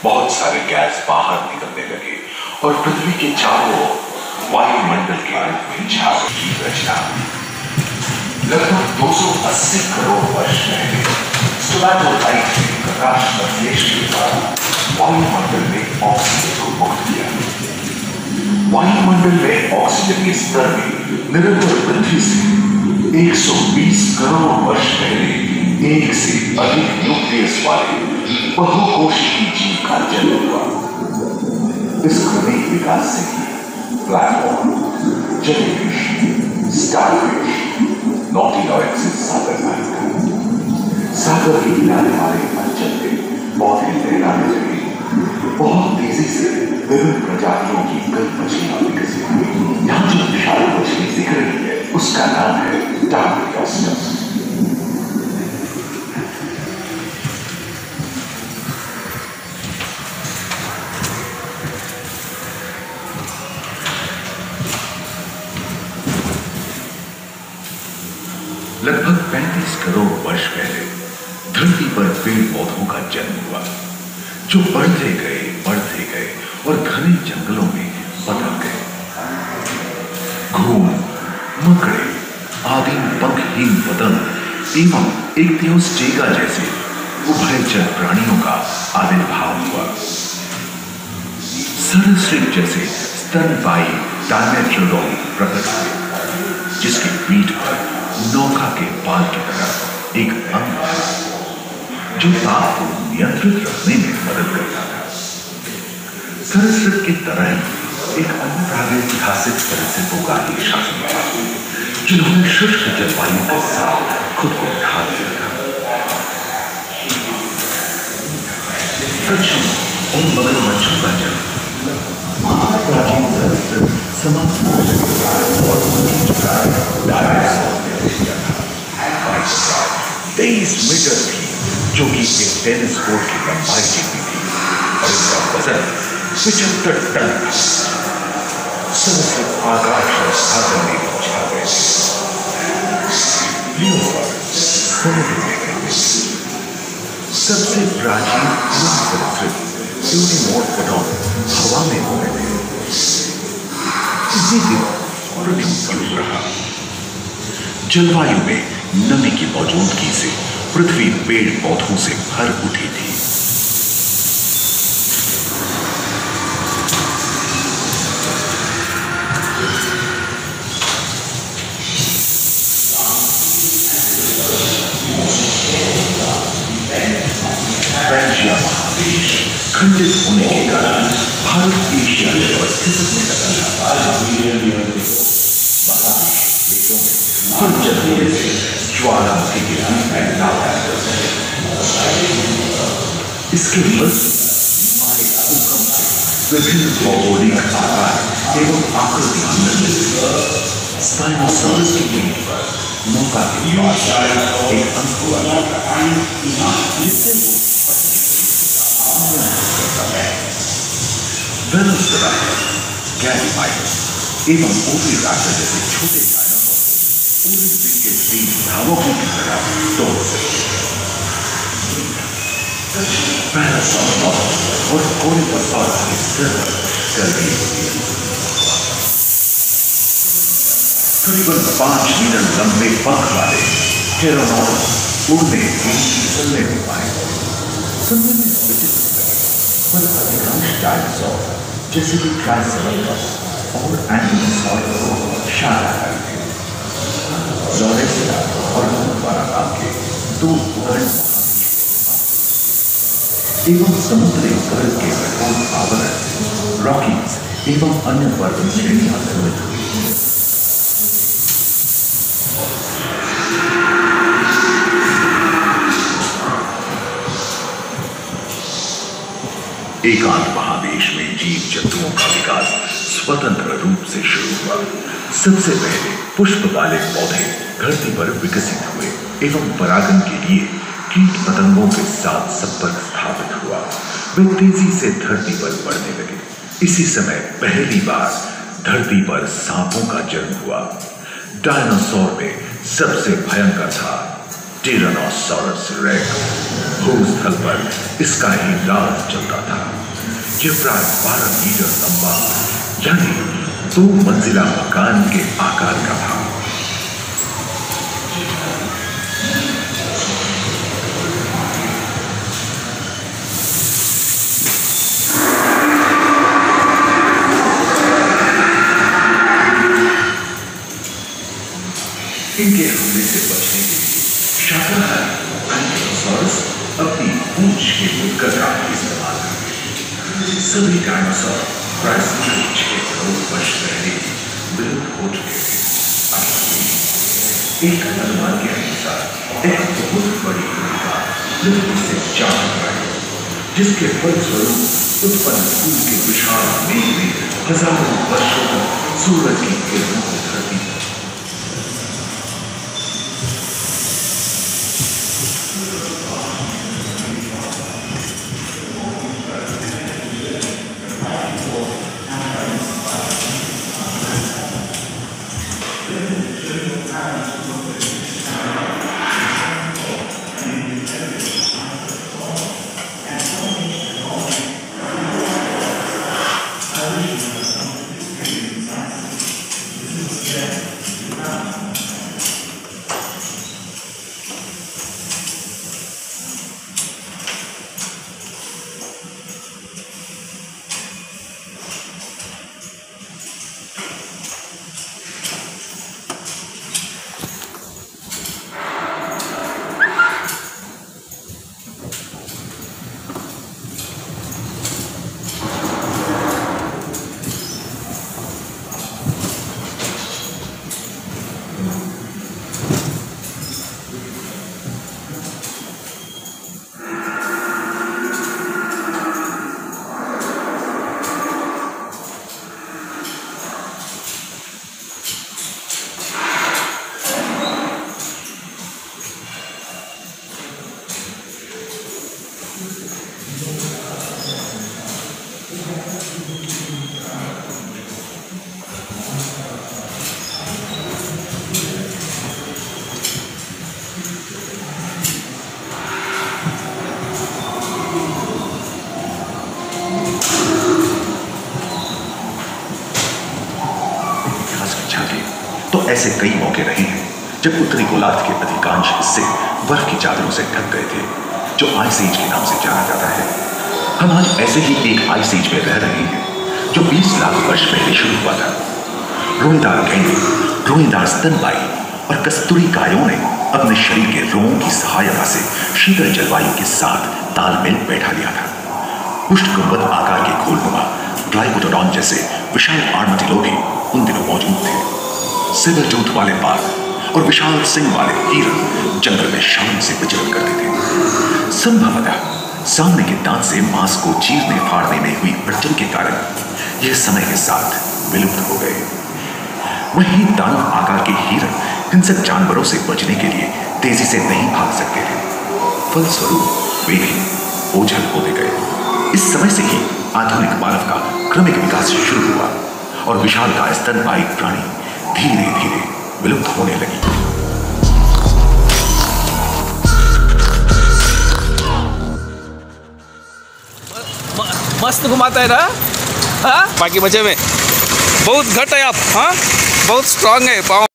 बहुत सारे गैस बाहर निकलने लगे और पृथ्वी के चारों ओर वायुमंडल के रूप में झाग की रचना। लगभग 280 करोड़ वर्ष पहले स्टोमैटोलाइट ने प्रकाश संश्लेषण के बाद वायुमंडल में ऑक्सीजन को मुक्त किया। वायुमंडल में ऑक्सीजन के स्तर में निरंतर वृद्धि से 120 करोड़ वर्ष पहले एक से अधिक न्यूक्लियस वाले बहुकोशिकीय जीव का जन्म हुआ। इस क्रमिक विकास से प्लैटफॉर्म, जेलीफिश, स्टारफिश, नॉटिलॉइड से सागर के किनारे वाले अंचल में पौधे लहराने लगे। बहुत तेजी से विभिन्न प्रजातियों की कई मछलियां विकसित हुई। यहाँ जो विशाल मछली दिख रही है उसका नाम है डार्वियोस्टस। लगभग 35 करोड़ वर्ष पहले धरती पर पेड़ पौधों का जन्म हुआ, जो बढ़ते गए और घने जंगलों में बदल गए। घूम, मकड़े, आदिम पंखहीन पतंग एवं इक्तियोस्टेगा जैसे उभयचर प्राणियों का आविर्भाव हुआ। सरीसृप जैसे स्तनपायी डायमेट्रोडॉन प्रकट हुए, जिसकी पीठ पर नौका के पाल की तरह एक अंग था, जो ताप को नियंत्रित रखने में मदद करता था। सरीसृप की तरह ही एक अन्य प्रागैतिहासिक सरीसृपों का ही शासन था, जिन्होंने शुष्क जलवायु के साथ खुद को ढाल दिया था। उन मगरमच्छों का जन्म प्राचीन सरीसृप समाप्त हो गया और उनकी जुटाई डायनासोर ने किया था। 23 मीटर थी, जो कि एक टेनिस कोर्ट की लंबाई जितनी थी, और इसका वजन 75 टन था। सरीसृप आकाश और सागर में छा गए थे। समुद्र में गए। सबसे प्राचीन सरीसृप यूनिमोर्फोडॉन हवा में हो गए थे। इसी दिन पृथ्वी पर रहा। जलवायु में नमी की मौजूदगी से पृथ्वी पेड़ पौधों से भर उठी थी। पैंजिया महादेश खंडित होने के कारण भारत एशिया में अवस्थित होने लगा था। हर जगह से ज्वालामुखी के रूप में नाम इसके बस आए भूकंप से विभिन्न भौगोलिक आकार एवं आकृतियां स्पाइनोसॉरस की पीठ पर नौका के पास एक अंक हुआ, जिससे वेलोसिराप्टर, गैलीपाइथस एवं ओविराप्टर जैसे छोटे डायनासोर ओलंपिक के 3 धावकों की तरह दौड़ सकते। पैरासाउरोपॉड और कोरिकोसॉरस के सिर पर गर्दन होती है। करीबन 5 मीटर लंबे पंख वाले टेरोनोडोन उड़ने एवं चलने में पाए। सुनने में विचित्र लगे, पर अधिकांश डायनासोर जैसे कि ट्राइसेराटोप्स और एंकिलोसॉरस शाकाहारी थे। लॉरेस्टा और गोंडवाना के 2 उभयचर एवं समुद्री गर्द के कठोर आवरण रॉकीज एवं अन्य पर्वत श्रेणियां निर्मित हुई। एकांत महादेश में जीव जंतुओं का विकास स्वतंत्र रूप से शुरू हुआ। सबसे पहले पुष्प वाले पौधे धरती पर विकसित हुए एवं परागन के लिए कीट पतंगों के साथ संपर्क स्थापित हुआ। वे तेजी से धरती पर बढ़ने लगे। इसी समय पहली बार धरती पर सांपों का जन्म हुआ। डायनासोर में सबसे भयंकर था टिरानोसॉरस रेक्स। भूस्थल पर इसका ही राज चलता था। ये प्राय 12 मीटर लंबा यानी 2 मंजिला मकान के आकार का था। इनके हमले से बचने के लिए शाकाहारी डायनासोरस अपनी पूंछ के मुड़कर का इस्तेमाल करते। सभी डायनासोर प्राय 6 करोड़ वर्ष पहले विलुप्त हो चुके थे। एक अनुमान के अनुसार एक बहुत बड़ी भूमिका पृथ्वी से जा रही है, जिसके फलस्वरूप उत्पन्न फूल के विशाल मेघ में हजारों वर्षों तक सूरज की किरणों को धरती है। तो ऐसे कई मौके रहे हैं जब उत्तरी गोलार्ध के अधिकांश हिस्से बर्फ की चादरों से ढक गए थे, जो आइस एज के नाम से जाना जाता है। हम आज ऐसे ही एक आइस एज में रह रहे हैं जो 20 लाख वर्ष पहले शुरू हुआ था। रोएदार गैंडे, रोएदार स्तनपायी और कस्तूरी गायों ने अपने शरीर के रोमों की सहायता से शीतल जलवायु के साथ तालमेल बैठा लिया था। पुष्ट गुंबद आकार के घोलनुमा ग्लाइकोडोन जैसे विशाल आर्madillo भी उन दिनों मौजूद थे। सिल्वर टूथ वाले बाघ और विशाल सिंग वाले हिरन जंगल में शान से विचरण करते थे। संभवतः सामने के दांत से मांस को चीरने फाड़ने में हुई अड़चन के कारण यह समय के साथ विलुप्त हो गए। वहीं दानव आकार के हिरन हिंसक जानवरों से बचने के लिए तेजी से नहीं भाग सकते थे, फलस्वरूप वे भी ओझल होते गए। इस समय से ही आधुनिक मानव का क्रमिक विकास शुरू हुआ और विशालकाय स्तनपायी प्राणी धीरे धीरे विलुप्त होने लगी। मस्त घुमाता है ना, हाँ? बाकी बचे में बहुत घट है आप, हाँ? बहुत स्ट्रांग है पाँव।